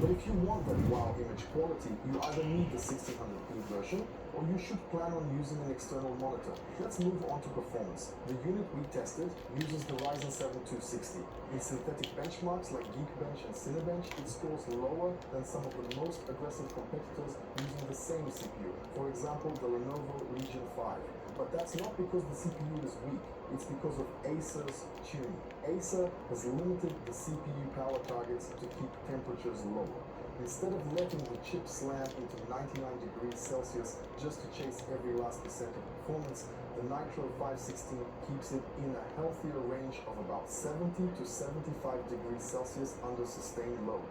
But if you want that wow image quality, you either need the 1600p version or you should plan on using an external monitor. Let's move on to performance. The unit we tested uses the Ryzen 7 260. In synthetic benchmarks like Geekbench and Cinebench, it scores lower than some of the most aggressive competitors using the same CPU. For example, the Lenovo Legion 5. But that's not because the CPU is weak, it's because of Acer's tuning. Acer has limited the CPU power targets to keep temperatures lower. Instead of letting the chip slam into 99 degrees Celsius just to chase every last percent of performance, the Nitro 516 keeps it in a healthier range of about 70 to 75 degrees Celsius under sustained load.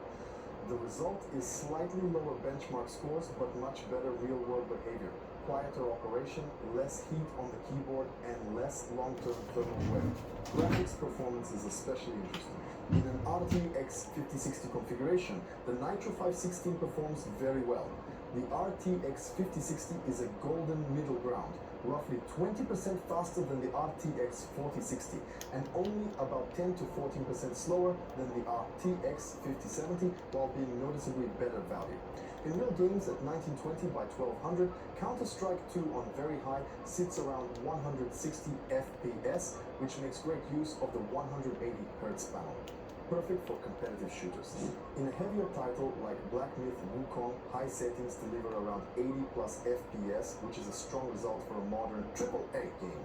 The result is slightly lower benchmark scores, but much better real-world behavior. Quieter operation, less heat on the keyboard, and less long-term thermal wear. Graphics performance is especially interesting. In an RTX 5060 configuration, the Nitro 516 performs very well. The RTX 5060 is a golden middle ground, roughly 20% faster than the RTX 4060 and only about 10 to 14% slower than the RTX 5070 while being noticeably better value. In real games at 1920 by 1200, Counter-Strike 2 on very high sits around 160 FPS, which makes great use of the 180Hz panel. Perfect for competitive shooters. In a heavier title like Black Myth Wukong, high settings deliver around 80 plus FPS, which is a strong result for a modern AAA game.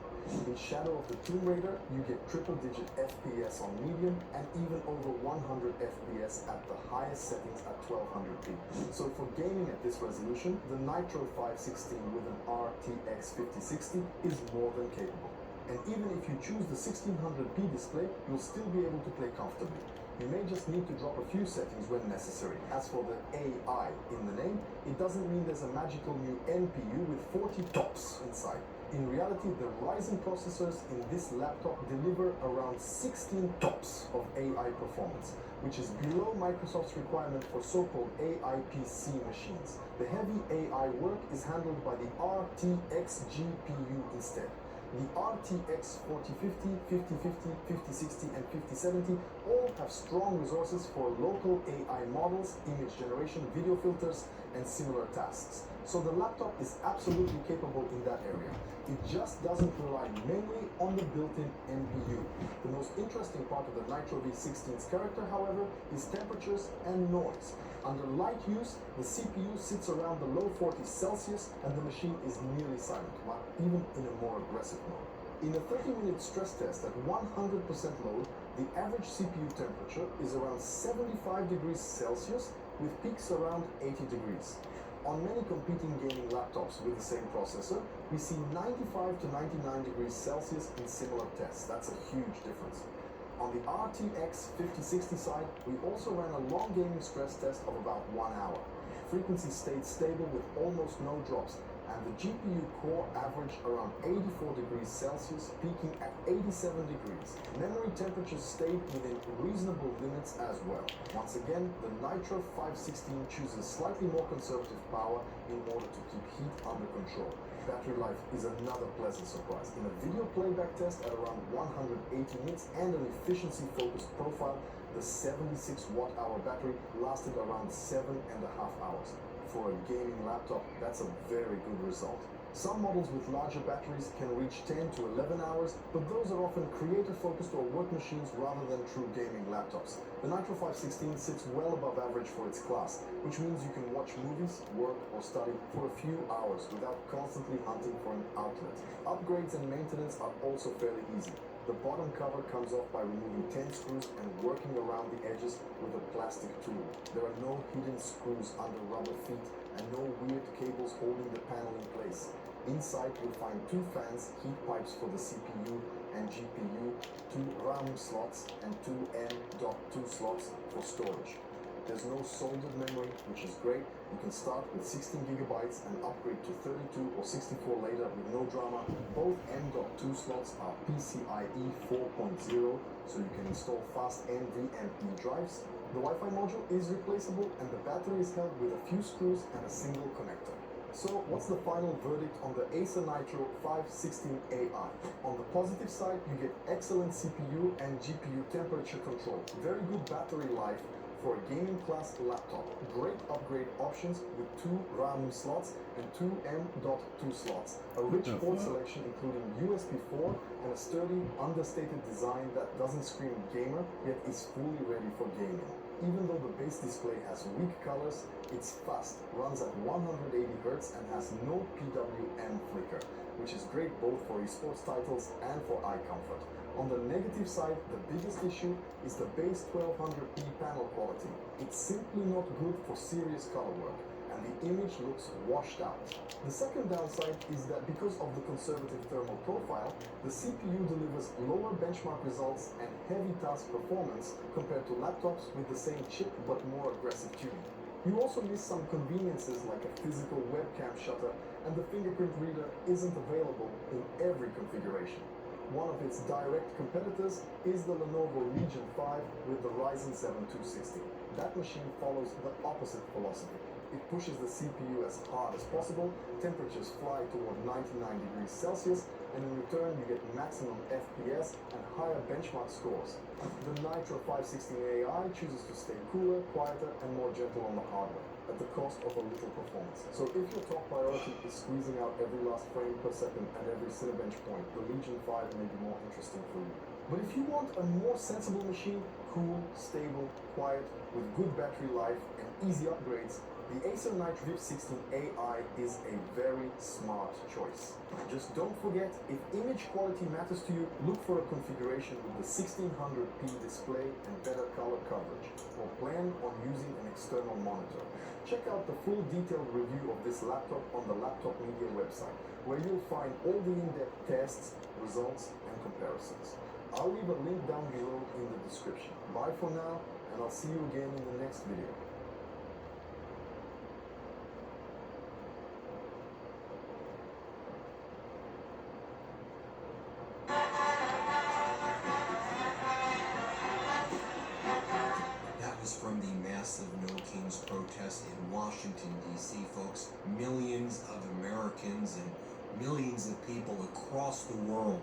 In Shadow of the Tomb Raider, you get triple-digit FPS on medium and even over 100 FPS at the highest settings at 1200p. So for gaming at this resolution, the Nitro 516 with an RTX 5060 is more than capable. And even if you choose the 1600p display, you'll still be able to play comfortably. You may just need to drop a few settings when necessary. As for the AI in the name, it doesn't mean there's a magical new NPU with 40 TOPS inside. In reality, the Ryzen processors in this laptop deliver around 16 TOPS of AI performance, which is below Microsoft's requirement for so-called AI PC machines. The heavy AI work is handled by the RTX GPU instead. The RTX 4050, 5050, 5060, and 5070 all have strong resources for local AI models, image generation, video filters, and similar tasks. So the laptop is absolutely capable in that area. It just doesn't rely mainly on the built-in NPU. The most interesting part of the Nitro V16's character, however, is temperatures and noise. Under light use, the CPU sits around the low 40s Celsius and the machine is nearly silent, while even in a more aggressive mode. In a 30-minute stress test at 100% load, the average CPU temperature is around 75 degrees Celsius with peaks around 80 degrees. On many competing gaming laptops with the same processor, we see 95 to 99 degrees Celsius in similar tests. That's a huge difference. On the RTX 5060 side, we also ran a long gaming stress test of about 1 hour. Frequency stayed stable with almost no drops, and the GPU core averaged around 84 degrees Celsius, peaking at 87 degrees. Memory temperatures stayed within reasonable limits as well. Once again, the Nitro 516 chooses slightly more conservative power in order to keep heat under control. Battery life is another pleasant surprise. In a video playback test at around 180 nits and an efficiency-focused profile, the 76 watt-hour battery lasted around 7.5 hours. For a gaming laptop, that's a very good result. Some models with larger batteries can reach 10 to 11 hours, but those are often creator-focused or work machines rather than true gaming laptops. The Nitro 516 sits well above average for its class, which means you can watch movies, work, or study for a few hours without constantly hunting for an outlet. Upgrades and maintenance are also fairly easy. The bottom cover comes off by removing 10 screws and working around the edges with a plastic tool. There are no hidden screws under rubber feet and no weird cables holding the panel in place. Inside you'll find 2 fans, heat pipes for the CPU and GPU, 2 RAM slots and 2 M.2 slots for storage. There's no soldered memory, which is great. You can start with 16 gigabytes and upgrade to 32 or 64 later with no drama. Both M.2 slots are PCIe 4.0, so you can install fast NVMe drives. The Wi-Fi module is replaceable and the battery is held with a few screws and a single connector. So what's the final verdict on the Acer Nitro 516 AI? On the positive side, you get excellent CPU and GPU temperature control, very good battery life, for a gaming class laptop. Great upgrade options with 2 RAM slots and 2 M.2 slots. A rich port selection including USB 4 and a sturdy, understated design that doesn't scream gamer, yet is fully ready for gaming. Even though the base display has weak colors, it's fast, runs at 180 Hz and has no PWM flicker, which is great both for esports titles and for eye comfort. On the negative side, the biggest issue is the base 1200p panel quality. It's simply not good for serious color work, and the image looks washed out. The second downside is that because of the conservative thermal profile, the CPU delivers lower benchmark results and heavy task performance compared to laptops with the same chip but more aggressive tuning. You also miss some conveniences like a physical webcam shutter, and the fingerprint reader isn't available in every configuration. One of its direct competitors is the Lenovo Legion 5 with the Ryzen 7 260. That machine follows the opposite philosophy. It pushes the CPU as hard as possible, temperatures fly toward 99 degrees Celsius, and in return you get maximum FPS and higher benchmark scores. The Nitro 516 AI chooses to stay cooler, quieter, and more gentle on the hardware, at the cost of a little performance. So if your top priority is squeezing out every last frame per second and every Cinebench point, the Legion 5 may be more interesting for you. But if you want a more sensible machine, cool, stable, quiet, with good battery life and easy upgrades, the Acer Nitro VIV 16 AI is a very smart choice. Just don't forget, if image quality matters to you, look for a configuration with the 1600p display and better color coverage, or plan on using an external monitor. Check out the full detailed review of this laptop on the Laptop Media website, where you'll find all the in-depth tests, results, and comparisons. I'll leave a link down below in the description. Bye for now, and I'll see you again in the next video. From the massive No Kings protest in Washington, D.C., folks. Millions of Americans and millions of people across the world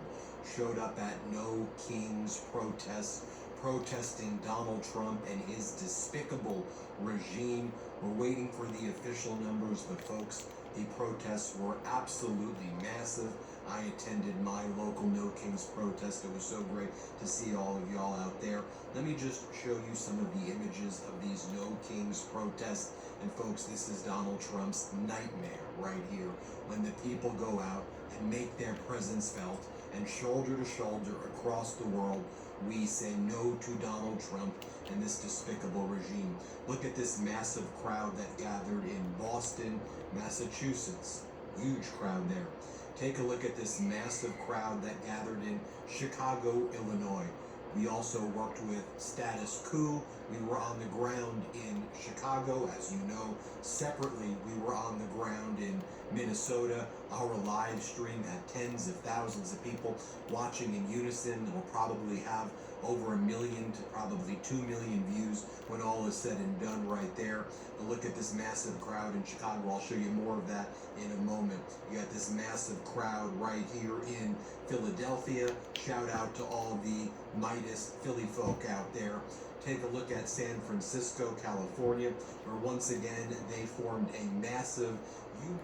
showed up at No Kings protests, protesting Donald Trump and his despicable regime. We're waiting for the official numbers, but folks, the protests were absolutely massive. I attended my local No Kings protest. It was so great to see all of y'all out there. Let me just show you some of the images of these No Kings protests. And folks, this is Donald Trump's nightmare right here, when the people go out and make their presence felt, and shoulder to shoulder across the world, we say no to Donald Trump and this despicable regime. Look at this massive crowd that gathered in Boston, Massachusetts. Huge crowd there. Take a look at this massive crowd that gathered in Chicago, Illinois. We also worked with Status Coup. We were on the ground in Chicago, as you know. Separately, we were on the ground in Minnesota. Our live stream had tens of thousands of people watching in unison. We'll probably have over 1 million to probably 2 million views when all is said and done right there. But look at this massive crowd in Chicago. I'll show you more of that in a moment. You got this massive crowd right here in Philadelphia. Shout out to all the Midas Philly folk out there. Take a look at San Francisco, California, where once again they formed a massive unity.